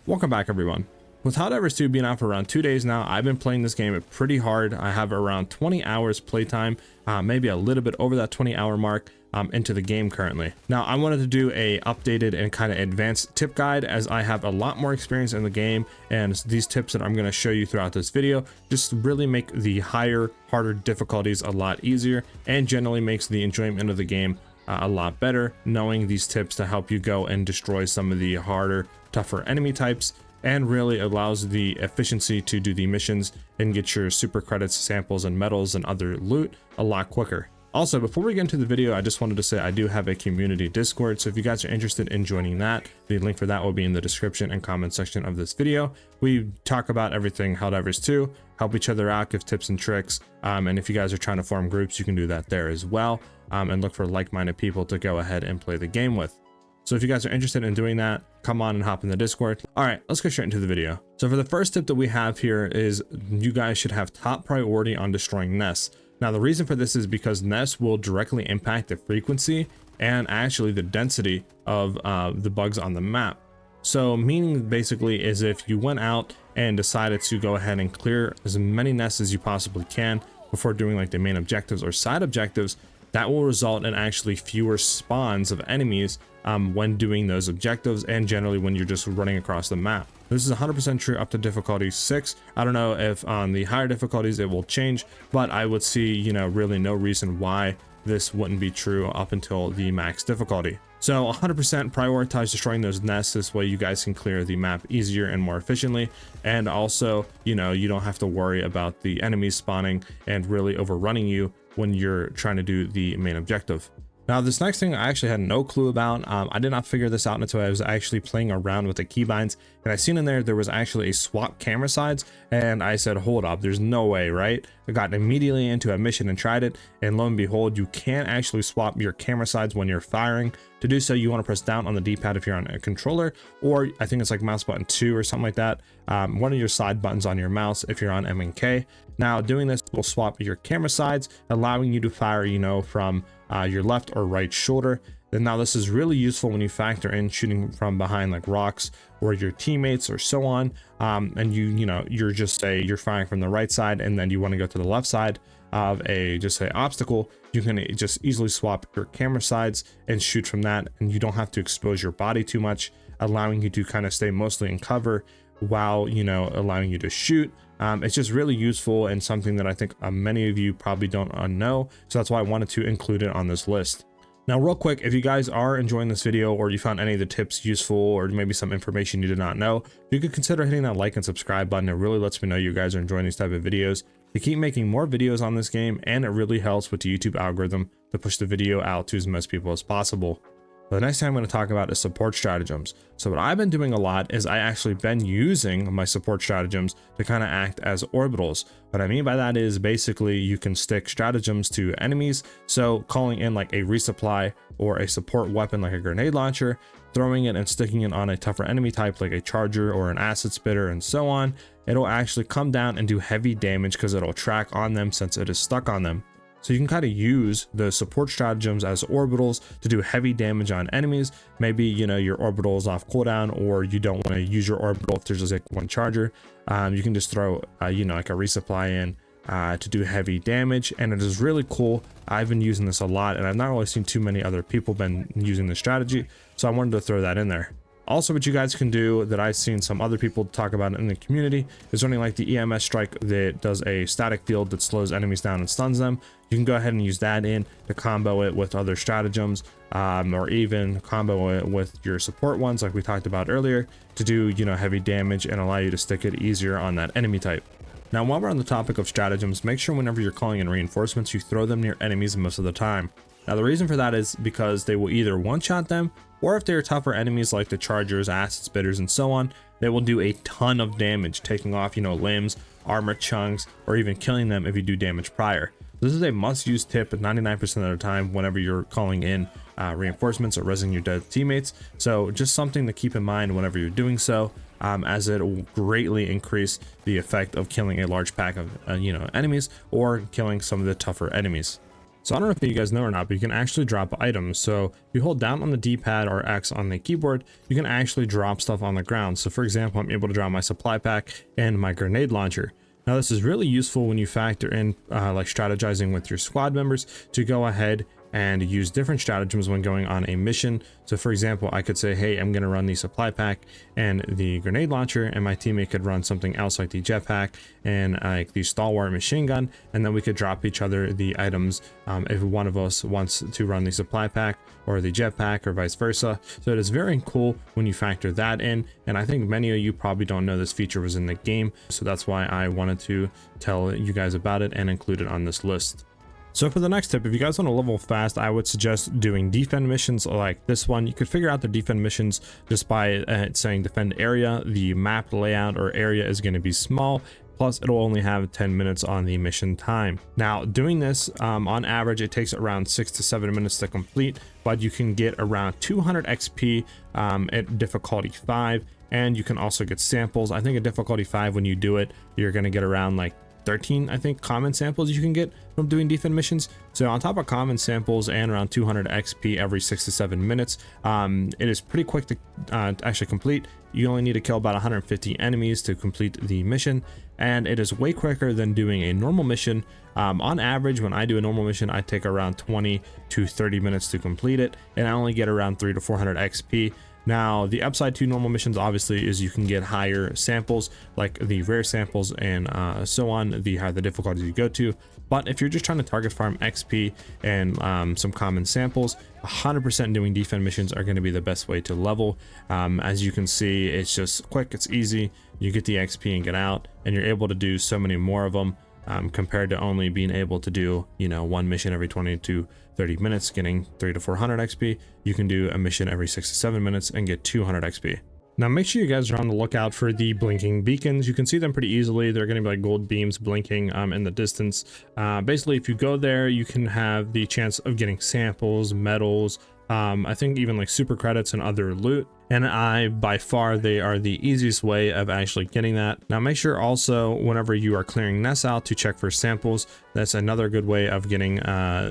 Welcome back, everyone. With Helldivers 2 being out for around 2 days now, I've been playing this game pretty hard. I have around 20 hours playtime, maybe a little bit over that 20-hour mark into the game currently. Now, I wanted to do a updated and kind of advanced tip guide as I have a lot more experience in the game, and these tips that I'm going to show you throughout this video just really make the higher, harder difficulties a lot easier and generally makes the enjoyment of the game a lot better, knowing these tips to help you go and destroy some of the harder, tougher enemy types, and really allows the efficiency to do the missions and get your super credits, samples, and medals and other loot a lot quicker. Also, before we get into the video, I just wanted to say I do have a community Discord, so if you guys are interested in joining that, the link for that will be in the description and comment section of this video. We talk about everything Helldivers 2, help each other out, give tips and tricks, and if you guys are trying to form groups, you can do that there as well, and look for like-minded people to go ahead and play the game with. So if you guys are interested in doing that, come on and hop in the Discord. All right, let's get straight into the video. So for the first tip that we have here is you guys should have top priority on destroying nests. Now, the reason for this is because nests will directly impact the frequency and actually the density of the bugs on the map. So meaning basically is if you went out and decided to go ahead and clear as many nests as you possibly can before doing like the main objectives or side objectives, that will result in actually fewer spawns of enemies when doing those objectives and generally when you're just running across the map. This is 100% true up to difficulty 6. I don't know if on the higher difficulties it will change, but I would see, you know, really no reason why this wouldn't be true up until the max difficulty. So 100% prioritize destroying those nests. This way you guys can clear the map easier and more efficiently. And also, you know, you don't have to worry about the enemies spawning and really overrunning you when you're trying to do the main objective. Now, this next thing I actually had no clue about. I did not figure this out until I was actually playing around with the keybinds, and I seen in there was actually a swap camera sides, and I said, hold up, there's no way, right? I got immediately into a mission and tried it, and lo and behold, you can actually swap your camera sides when you're firing. To do so, you want to press down on the D-pad if you're on a controller, or I think it's like mouse button 2 or something like that. One of your side buttons on your mouse if you're on M and K. Now, doing this will swap your camera sides, allowing you to fire, you know, from your left or right shoulder. And now this is really useful when you factor in shooting from behind like rocks or your teammates or so on. And you're just say you're firing from the right side and then you want to go to the left side of a obstacle. You can just easily swap your camera sides and shoot from that, and you don't have to expose your body too much, allowing you to kind of stay mostly in cover while, you know, allowing you to shoot. It's just really useful and something that I think many of you probably don't know. So that's why I wanted to include it on this list. Now, real quick, if you guys are enjoying this video or you found any of the tips useful or maybe some information you did not know, you could consider hitting that like and subscribe button. It really lets me know you guys are enjoying these type of videos. To keep making more videos on this game, and it really helps with the YouTube algorithm to push the video out to as most people as possible. The next thing I'm going to talk about is support stratagems. So what I've been doing a lot is I actually been using my support stratagems to kind of act as orbitals. What I mean by that is basically you can stick stratagems to enemies. So calling in like a resupply or a support weapon like a grenade launcher, throwing it and sticking it on a tougher enemy type like a charger or an acid spitter and so on, it'll actually come down and do heavy damage because it'll track on them since it is stuck on them. So you can kind of use the support stratagems as orbitals to do heavy damage on enemies. Maybe, you know, your orbital is off cooldown or you don't want to use your orbital if there's just like one charger. You can just throw, you know, like a resupply in to do heavy damage, and it is really cool. I've been using this a lot, and I've not really seen too many other people been using this strategy, so I wanted to throw that in there. Also, what you guys can do that I've seen some other people talk about in the community is running like the EMS strike that does a static field that slows enemies down and stuns them. You can go ahead and use that in to combo it with other stratagems, or even combo it with your support ones like we talked about earlier to do, you know, heavy damage and allow you to stick it easier on that enemy type. Now, while we're on the topic of stratagems, make sure whenever you're calling in reinforcements, you throw them near enemies most of the time. Now, the reason for that is because they will either one-shot them, or if they're tougher enemies like the chargers, acid spitters, and so on, they will do a ton of damage, taking off, you know, limbs, armor chunks, or even killing them if you do damage prior. This is a must-use tip 99% of the time whenever you're calling in reinforcements or resing your dead teammates. So just something to keep in mind whenever you're doing so, as it will greatly increase the effect of killing a large pack of, you know, enemies or killing some of the tougher enemies. So I don't know if you guys know or not, but you can actually drop items. So if you hold down on the D-pad or X on the keyboard, you can actually drop stuff on the ground. So for example, I'm able to drop my supply pack and my grenade launcher. Now this is really useful when you factor in like strategizing with your squad members to go ahead and use different stratagems when going on a mission. So for example, I could say, hey, I'm going to run the supply pack and the grenade launcher, and my teammate could run something else like the jetpack and like the stalwart machine gun, and then we could drop each other the items if one of us wants to run the supply pack or the jetpack or vice versa. So it is very cool when you factor that in, and I think many of you probably don't know this feature was in the game, so that's why I wanted to tell you guys about it and include it on this list. So for the next tip, if you guys want to level fast, I would suggest doing defend missions like this one. You could figure out the defend missions just by saying defend area. The map layout or area is going to be small, plus it'll only have 10 minutes on the mission time. Now doing this on average, it takes around 6 to 7 minutes to complete, but you can get around 200 XP at difficulty 5, and you can also get samples. I think at difficulty 5, when you do it, you're going to get around like 13, I think, common samples you can get from doing defend missions. So on top of common samples and around 200 XP every 6 to 7 minutes, it is pretty quick to actually complete. You only need to kill about 150 enemies to complete the mission, and it is way quicker than doing a normal mission. On average, when I do a normal mission, I take around 20 to 30 minutes to complete it, and I only get around 300 to 400 XP. Now, the upside to normal missions obviously is you can get higher samples, like the rare samples and so on, the higher the difficulty you go to. But if you're just trying to target farm XP and some common samples, 100% doing defend missions are going to be the best way to level. As you can see, it's just quick, it's easy. You get the XP and get out, and you're able to do so many more of them. Compared to only being able to do, you know, one mission every 20 to 30 minutes, getting 300 to 400 XP. You can do a mission every 6 to 7 minutes and get 200 XP. Now make sure you guys are on the lookout for the blinking beacons. You can see them pretty easily. They're going to be like gold beams blinking in the distance. Basically, if you go there, you can have the chance of getting samples, medals, I think even like super credits and other loot. And by far, they are the easiest way of actually getting that. Now make sure also whenever you are clearing nests out to check for samples. That's another good way of getting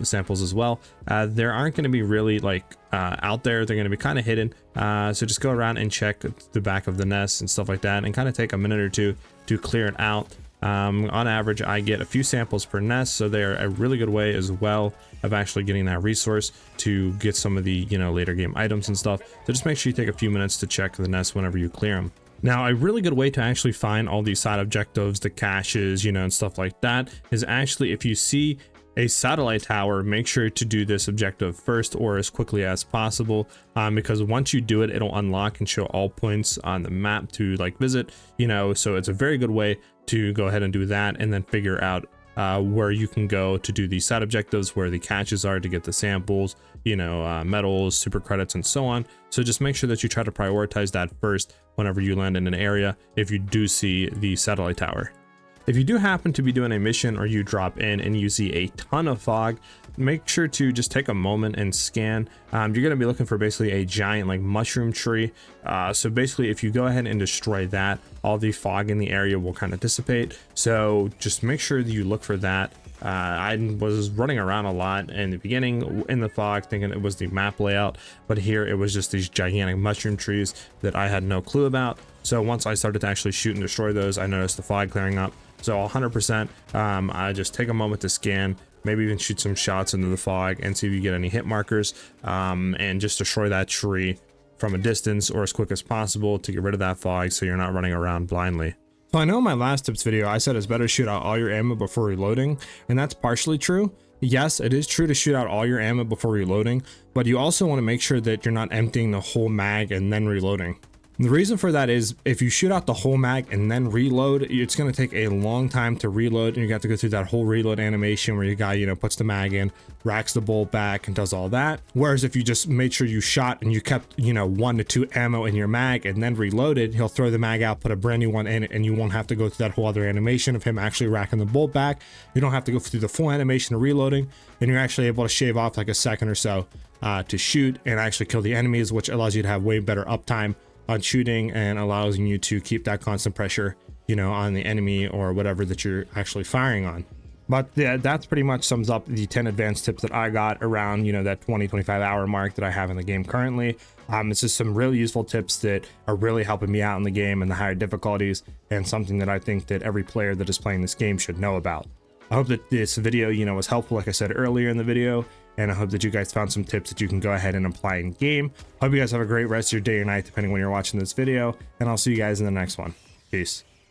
samples as well. There aren't going to be really like out there. They're going to be kind of hidden. So just go around and check the back of the nest and stuff like that, and kind of take a minute or two to clear it out. On average, I get a few samples per nest, so they're a really good way as well of actually getting that resource to get some of the, you know, later game items and stuff. So just make sure you take a few minutes to check the nest whenever you clear them. Now, a really good way to actually find all these side objectives, the caches, you know, and stuff like that is actually if you see a satellite tower, make sure to do this objective first or as quickly as possible, because once you do it, it'll unlock and show all points on the map to like visit, you know. So it's a very good way to go ahead and do that, and then figure out where you can go to do these side objectives, where the caches are to get the samples, you know, medals, super credits, and so on. So just make sure that you try to prioritize that first whenever you land in an area if you do see the satellite tower. If you do happen to be doing a mission or you drop in and you see a ton of fog, make sure to just take a moment and scan. You're going to be looking for basically a giant like mushroom tree. So basically if you go ahead and destroy that, all the fog in the area will kind of dissipate. So just make sure that you look for that. I was running around a lot in the beginning in the fog thinking it was the map layout, but here it was just these gigantic mushroom trees that I had no clue about. So once I started to actually shoot and destroy those, I noticed the fog clearing up. So 100%, I just take a moment to scan, maybe even shoot some shots into the fog and see if you get any hit markers, and just destroy that tree from a distance or as quick as possible to get rid of that fog so you're not running around blindly. So I know in my last tips video, I said it's better to shoot out all your ammo before reloading, and that's partially true. Yes, it is true to shoot out all your ammo before reloading, but you also want to make sure that you're not emptying the whole mag and then reloading. The reason for that is if you shoot out the whole mag and then reload, it's going to take a long time to reload, and you got to go through that whole reload animation where your guy, you know, puts the mag in, racks the bolt back, and does all that. Whereas if you just made sure you shot and you kept, you know, 1 to 2 ammo in your mag and then reloaded, he'll throw the mag out, put a brand new one in it, and you won't have to go through that whole other animation of him actually racking the bolt back. You don't have to go through the full animation of reloading, and you're actually able to shave off like a second or so to shoot and actually kill the enemies, which allows you to have way better uptime on shooting and allows you to keep that constant pressure, you know, on the enemy or whatever that you're actually firing on. But yeah, that's pretty much sums up the 10 advanced tips that I got around, you know, that 20-25 hour mark that I have in the game currently. It's just some really useful tips that are really helping me out in the game and the higher difficulties, and something that I think that every player that is playing this game should know about. I hope that this video, you know, was helpful, like I said earlier in the video, and I hope that you guys found some tips that you can go ahead and apply in game. Hope you guys have a great rest of your day or night, depending when you're watching this video, and I'll see you guys in the next one. Peace.